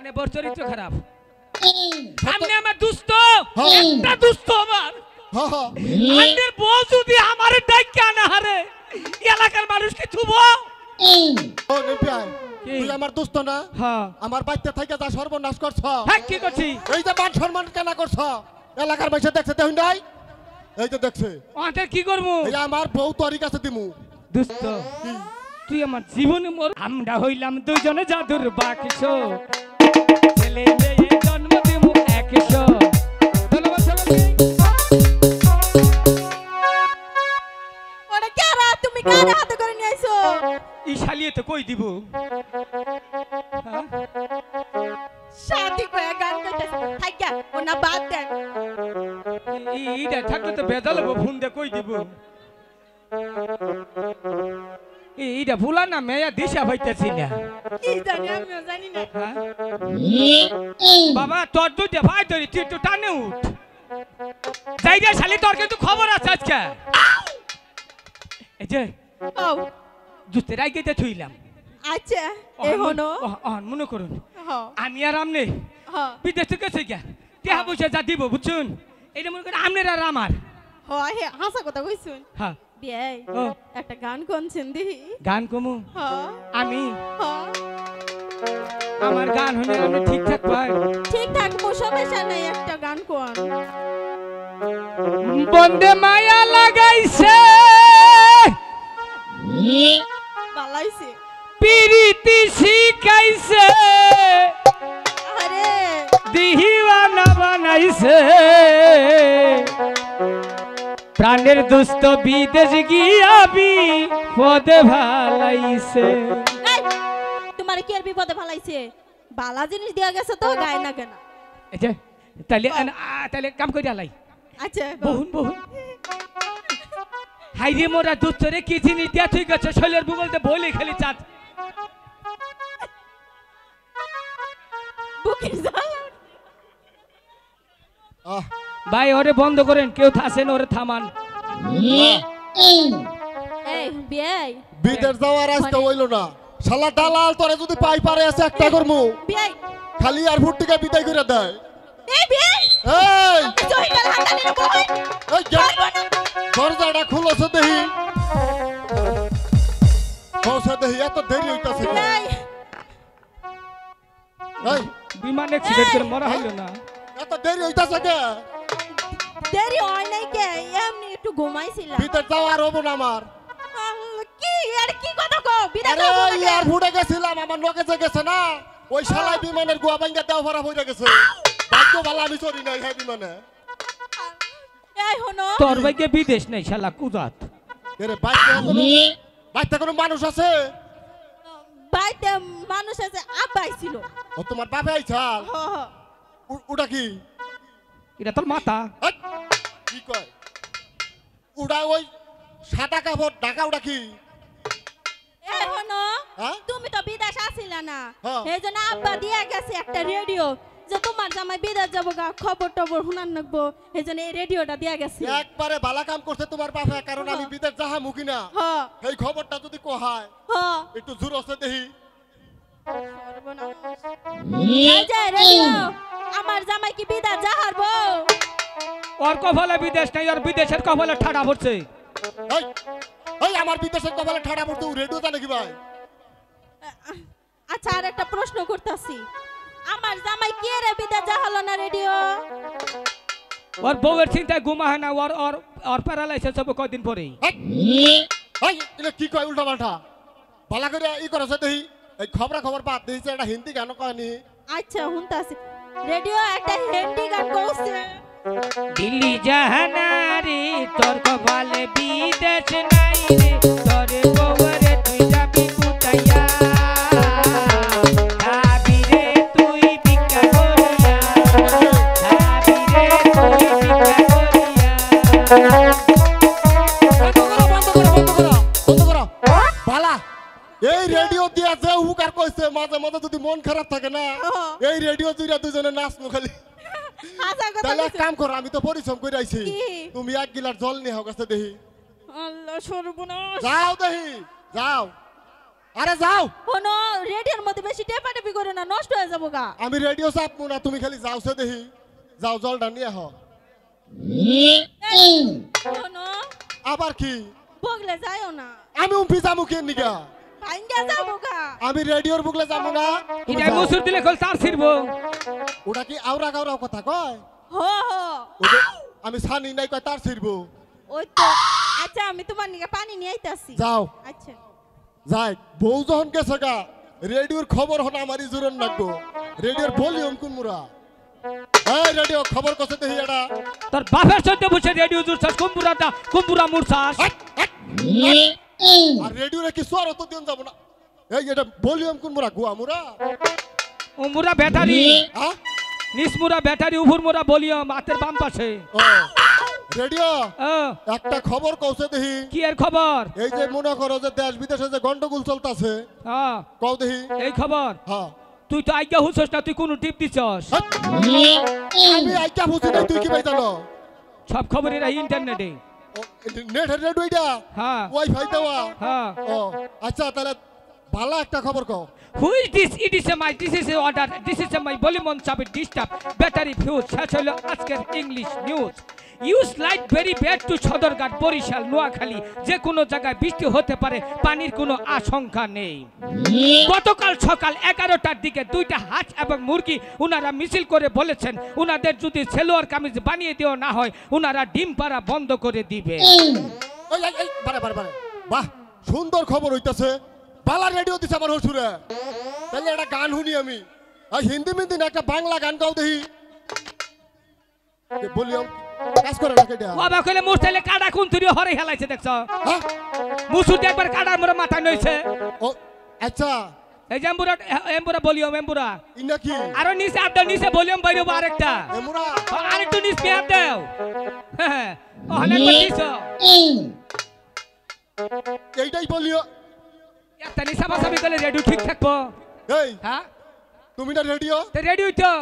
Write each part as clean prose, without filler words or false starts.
আনে বড় চরিত্র খারাপ সামনে আমার দুষ্ট একটা দুষ্ট আমার আন্ডের বউ যদি আমার ডাইকা না হারে এলাকার মানুষ কি থুবো ও নিপিয়াই তুই আমার দোস্ত না হ্যাঁ আমার বাইতে থেকে যা সর্বনাশ করছ হ্যাঁ কি করছি এই যে মান সম্মান কেনা করছ এলাকার বাইসে দেখছে দেখুন নাই এই যে দেখছে ওদের কি করবো এই আমার বউ তোরই কাছে দিমু দুষ্ট তুই আমার জীবনে মোর আমরা হইলাম দুইজনে জাদুর বাকিছ ছেলে মেয়ে জন্ম দিমু একশ ধন্যবাদ সবাইকে ওরে কারা তুমি কারা হাতে করে নিয়ে আইছো ই শালিয়ে তো কই দিব হ্যাঁ শাদি করে গান গাইতেছে থাইকা ওনা বাদ দেন ইটা থাকলে তো বেজাল হবো ফোন দিয়ে কই দিব এইটা ভুলা না মেয়া দিশা পাইতেছি না কি জানি আমিও জানি না হ্যাঁ? বাবা তোর দুইটা ভাই ধরি তুই একটু টানে উঠ যাই রে শালি তোর কিন্তু খবর আছে আজকে এই যে ও জুতে রাইগেতে থইলাম আচ্ছা এ হনো মনে করুন হ্যাঁ আমি আর আমনে হ্যাঁ বিদেশ থেকে গেছে গা টেহা পয়সা যা দিব বুঝছুন এটা মনে করেন আমনের আর আমার হয় হে হাসা কথা কইছুন হ্যাঁ বিয়াই ও একটা গান কোনছেন দিহি গান কমু হ্যাঁ আমি হ্যাঁ আমার গান হইলে আমি ঠিকঠাক পাই ঠিকঠাক সমস্যা নাই একটা গান কোন বন্দে মায়া লাগাইছে বালাইছে পিরিতি শিখাইছে আরে দিহিওয়ানা বানাইছে প্রাণের দুষ্ট বিদেশ গিয়াবি পদে ভালাইছে এই তোমার কি আর বিপদে ভালাইছে বালা জিনিস দিয়া গেছে তো গায় না কেন এই যে তাহলে কাম করি আলাই আচ্ছা বহুন বহুন হাইরে মোরা দুধরে কি জিনিস দিয়া তুই গেছে শৈলের বুগলতে বলে খালি চাঁদ বুকের জ্বালা ভাই ওরে বন্ধ করেন কেউ থাসেন ওরে থামান এই বিয়াই বিদেশ যাওয়ার রাস্তা হইল না শালা দালাল তোরে যদি পাই পারে আছে একটা করমু বিয়াই খালি এয়ারপোর্ট থেকে বিদায় করে দেয় এই বিয়াই এই জহিদার হাতানি রে বই এই দরজাটা খুলছে দেহি বসে দেহি এত দেরি হইতাছে বিয়াই এই বিমান অ্যাক্সিডেন্ট করে মরা হইলো না এত দেরি হইতাছে কে দেরি হয় নাই কে এমনি একটু ঘুমাইছিলাম বিদেশ যাওয়ার হবো না আমার কি আর কি কথা কো বিদায় আরে করব এয়ারপোর্টে গেছিলাম আমার লোকে যে গেছে না ওই শালাই বিমানের গোয়া ভাঙ্গা দেওয়া ভরা হয়ে গেছে ভাগ্য ভালো আমি চড়ি নাই হ্যাঁ বিমানে এই হনো তোর ভাইকে বিদেশ নেই শালা কুজাত এরে বাইতে কোনো মানুষ আছে বাইতে মানুষ আছে আব্বাই ছিল ও তোমার বাবা আইছাল হ হ ওটা কি এটা তোর মাথা এই, কি কয় ওটা ওই সাদা কাপড় ঢাকা ওটা কি এই হনো হ্যাঁ? তুমি তো বিদেশ আসিলা না হ্যাঁ। এইজন্য আব্বা দিয়া গেছে একটা রেডিও যে তোমার জামাই বিদেশ যাবো গা খবর টবর শুনান নাকবো এইজন্য এই রেডিওটা দিয়া গেছে একবারে ভালো কাম করছে তোমার বাবা কারণ আমি বিদেশ যাহা মুখি না হ এই খবরটা যদি কোহায় হ একটু জোর আছে দেখি এই যে রেডিও আমার জামাই কি বিদেশ যাহারবো ওর কপালে বিদেশ নাই ওর বিদেশের কপালে ঠাডা পড়ছে এই এই আমার বিদেশের কপালে ঠাড়া পড়তে রেডিও জানে কি ভাই আচ্ছা আর একটা প্রশ্ন করতেছি আমার জামাই কি রে বিদেশ যাহালো না রেডিও ওর বউয়ের চিন্তায় ঘুমা হয় না ওর ওর ওর প্যারালাইসিস হবে কয়দিন পরেই এই এটা কি কয় উল্টা পাল্টা ভালো করে ই করেছে দেখি এই খবর বাদ দিয়েছে একটা হিন্দি গান কয়নি আচ্ছা শুনতাছি রেডিও একটা হিন্দি গান করছে দিল্লি জাহানা রে তোর কপালে বিদেশ নাই রে তোর বউরে তুই যাবি কুতাইয়া খাবি রে তুই ভিক্ষা করিয়া খাবি রে তুই ভিক্ষা করিয়া বন্ধ করো ভালা এই রেডিও দিয়া যে হুকার কইছে মাঝে মাঝে যদি মন খারাপ থাকে না এই রেডিও দুইটা দুজনে নাচমু খালি হাসা কথা তাহলে এক কইছে। কাম করো আমি তো পরিশ্রম করে আইছি কি? তুমি এক গিলাস জল নিয়ে হোক কাছে দেখি আল্লাহ সর্বনাশ যাও দেখি যাও আরে যাও, কোনো রেডিওর মধ্যে বেশি টেপাটেপি করে না, নষ্ট হয়ে যাবো গা। আমি রেডিও চাপবো না, তুমি খালি যাও সে দেখি। যাও জলটা নিয়ে হ। কোনো আবার কি বগলে যাইও না, আমি উম্পি যাবো কেন নিগা? ভাঙ্গা যাবো গা। আমি রেডিওর বুকলে যাবো না। এটা মুসুর দিলে কল তার ছিড়বো। ওটা কি আওরা গাওরা কথা কয়? হো হো ওটা আমি ছানি নাই কয় তার ছিড়বো। ওই তো। আচ্ছা আমি তোমার নিকে পানি নিয়ে আইতাছি। যাও আচ্ছা যাই, বউ যখন গেছে গা, রেডিওর খবর হন আমারই জোরন লাগবো। রেডিওর ভলিউম কোন মুরা? এই রেডিও খবর কছে দেখি এটা। তোর বাপের সদ্য বসে রেডিও জুরছাস কুম্পুরা মুরছাস। আর রেডিওরে কি সোর তো দিন যাব না। এই এটা ভলিউম কোন মুরা? গুয়া মুরা? ও মুরা ব্যাটারি, হ্যাঁ নিস মুরা ব্যাটারি, উপর মুরা ভলিউম, হাতের বাম পাশে। ও রেডিও ও একটা খবর কছে দেখি। কি এর খবর? এই যে মনে করো যে দেশ বিদেশে যে গন্ডগোল চলতেছে, হ্যাঁ কও দেখি। এই খবর। হ্যাঁ তুই তো আজ্ঞা হুছস না, তুই কোন টিপ দিছস? আমি আইকা বুঝি না, তুই কি ভাই জানো? সব খবর এরা ইন্টারনেটে। নেট রেডিও এটা হ্যাঁ ওয়াইফাই দেওয়া। হ্যাঁ। ও আচ্ছা তাহলে ভালো একটা খবর কও। Who is this? It is my, this is order, this is my volume on sub disturb battery fuse. শেষ হলো আজকের English news. Use light very bad to Sadarghat, Barisal, Noakhali. যে কোনো জায়গায় বৃষ্টি হতে পারে, পানির কোনো আশঙ্কা নেই। গতকাল সকাল 11টার দিকে দুইটা হাঁস এবং মুরগি উনারা মিছিল করে বলেছেন উনাদের যদি সেলোয়ার কামিজ বানিয়ে দেওয়া না হয় উনারা ডিম পাড়া বন্ধ করে দিবে। এই বারে বারে বারে, বাহ সুন্দর খবর হইতাছে। বালা রেডিও দিছে আমার হসুরে। তাহলে একটা গান শুনি আমি। আর হিন্দি মিন্দি না, একটা বাংলা গান গাও দেখি। ভলিউম কাজ করে না কেডা? বাবা কইলে মুস্তাইলে কাডা কোন তুরি হরে হেলাইছে দেখছ? হ্যাঁ মুসুদ একবার কাডার মোরে মাথা নইছে। ও আচ্ছা এই যে এম্বুরা ভলিউম, এম্বুরা ইনা কি আরো নিচে আদা নিচে ভলিউম বাইরে আরেকটা। এমুরা আরেকটু নিচে আদ দাও। হ্যাঁ ওখানে কইছো এইটাই বলিও। একটা নিচা বাসাবি করলে রেডিও ঠিক থাকবো। এই হ্যাঁ তুমি না রেডিও? তো রেডিও তো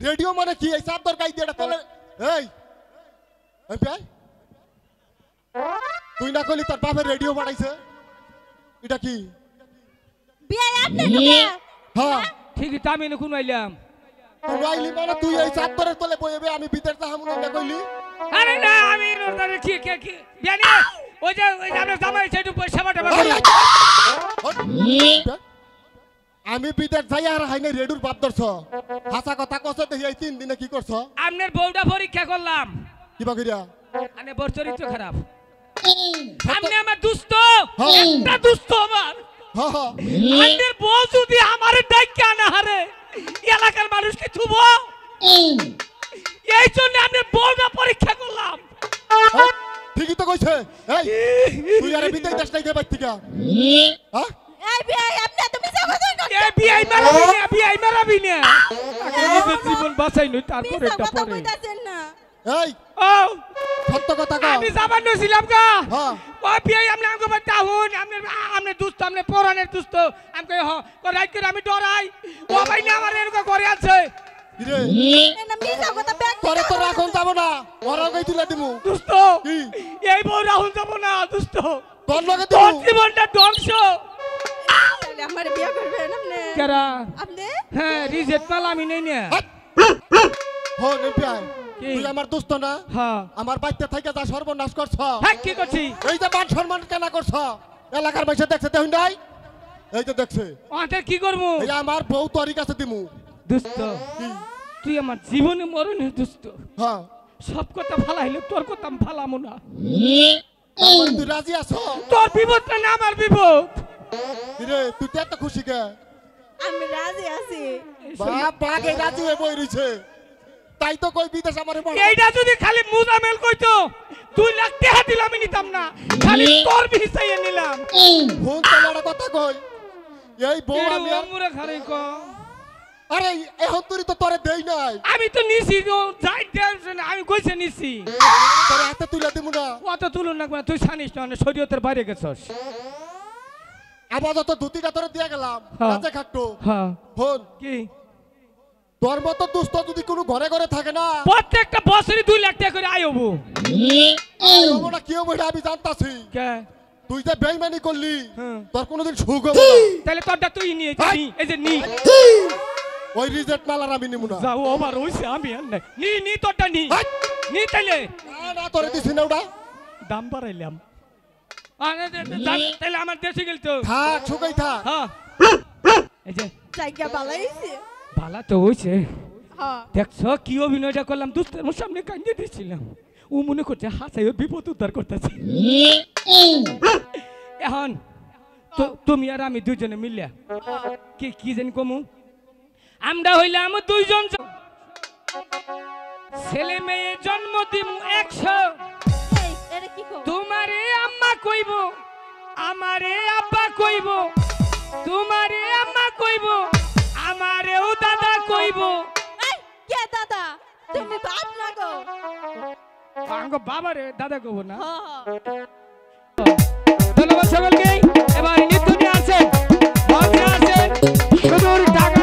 রেডিও মানে কি? এই চাদর গাই দিয়ে তোলে। এই এই ভাই, তুই না কইলি তোর বাপের রেডিও বানাইছে? এটা কি? বিয়ে আপনি ঢুকে হ্যাঁ ঠিকই তো আমি কোন আইলাম। তুই আইলি মানে তুই এই চাদরের তলে বইবে, আমি ভিতর যাহামু না কইলি? আরে না আমি নরদারে কি বিয়ানি ওই যে আমরা জামাই সেটু পয়সা বাটা আমি বিদেশ যাই আর হাইনে রেডুর বাপ ধরছ। হাসা কথা কছে দেখি এই 3 দিনে কি করছ? আপনার বউটা পরীক্ষা করলাম। কিবা কইরা? আনে বড় চরিত্র খারাপ। আপনি আমার দুস্থ, হ্যাঁ। একটা দুস্থ আমার। হ্যাঁ হ্যাঁ আপনার বউ যদি আমার ডাইকা না হারে এলাকার মানুষ কি থুব? এই জন্য আমি বউটা পরীক্ষা করলাম। ঠিকই তো কইছে। এই তুই আরে বিদেশ যাস নাই কে বাইর থেকে? হ্যাঁ এই বিয়ে আপনি তুমি যাবো তো এ বিআই মারাবি না। আগে নিজের জীবন বাঁচাই লই তারপরে এটা কথা পরে। কইতাছেন না। এই ও সত্য কথা কও। আমি যাবার নছিলাম গা। হ্যাঁ ও বিআই আমনে আমগো বাটা হন আমনে দুস্থ আমনে পরানের দুস্থ আমকে হ ও রাইত করে আমি ডরাই। ও ভাই না আমার এরকম করে আছে। কিরে না মিছা কথা ব্যাগ তোরে তো রাখুন যাব না, ওরা কই তুলে দিমু। দুস্থ কি এই বউ রাহুল যাব না দুস্থ। তোর লগে তোর দিমু? জীবনটা ধ্বংস। তাহলে আমার বিয়ে করবেন আপনি? কেরা আপনি হ্যাঁ রিজেক্ট মাল আমি নেই না। হো নেপিয়াই, কি? তুই আমার দোস্ত না? হ্যাঁ আমার বাইতে থেকে যা সর্বনাশ করছ। হ্যাঁ কি করছি? এই যে মান সম্মান কেনা করছ, এলাকার বাইসে দেখছে দেখুন নাই? এই যে দেখছে। ওদের কি করবো? এই আমার বউ তোরই কাছে দিমু। দুস্থ কি? তুই আমার জীবনে মরণের দুস্থ। হ্যাঁ সব কথা ভালো হইলে তোর কথা আমি ভালামো না। তার মানে তুই রাজি আছো? তোর বিপদটা না আমার বিপদ। কিরে তুই তো এত খুশি কে? আমি রাজি আছি। বাপ বাগে রাজি হয়ে বই রইছে। তাই তো কই বিদেশ আমারে বড়। এইটা যদি খালি মুজামেল কইতো 2 লাখ টাকা দিলাম আমি নিতাম না, খালি তোর ভিসাইয়ে নিলাম। ফোন তোলার কথা কই। এই বউ আমি আর মুরে খালি ক আরে এখন তুই তো তোরে দেই নাই। আমি তো নিছি যাই টেনশন আমি কইছে নিছি। তোর হাতে তুলে দিমু না। অত তুলুন না তুই জানিস না শরীয়তের বাইরে গেছস। আপাতত ধুতিটা তোরে দিয়ে গেলাম। হ্যাঁ। কাজে খাটতো। হ্যাঁ ফোন কি তোর মতো দুষ্ট যদি কোনো ঘরে ঘরে থাকে না, প্রত্যেকটা বছরই 2 লাখ টাকা করে আয় হবো। ওটা কি হবে এটা আমি জানতাছি। কে তুই যে বেইমানি করলি হ্যাঁ। তোর কোনোদিন সুখ হবে না। তাহলে তোরটা তুই নিয়ে হাই। এই যে নি ওই রিজেক্ট মাল আর আমি নিমু না। যাও ওভার হইছে আমি আর নাই নি তোরটা নি হাই। নি তাইলে না না তোরে দিছি না ওটা। দাম বাড়াইলাম তাহলে আমার দেশে গেল তো থাক সুখাই থাক। হ্যাঁ এই যে জায়গা বালাইছে ভালো তো হইছে হ্যাঁ দেখছো কি অভিনয়টা করলাম দুষ্টের সামনে কান্দিয়ে দিয়েছিলাম ও মনে করছে হাসাই বিপদ উদ্ধার করতেছে এখন তুমি আর আমি দুজনে মিলিয়া কি কি জানি কমু আমরা হইলাম দুইজন ছেলে মেয়ে জন্ম দিমু 100 এই এটা কি কো তোমারে আম্মা কইব আমারে আব্বা কইব তোমারে আম্মা কইব আমারেও দাদা কইব এই কে দাদা তুমি বাপ না গো আঙ্গ বাবারে দাদা কইব না হ্যাঁ ধন্যবাদ সকলকে এবার নিত্য নিয়ে আসেন মঞ্চে আসেন সুদূর ঢাকা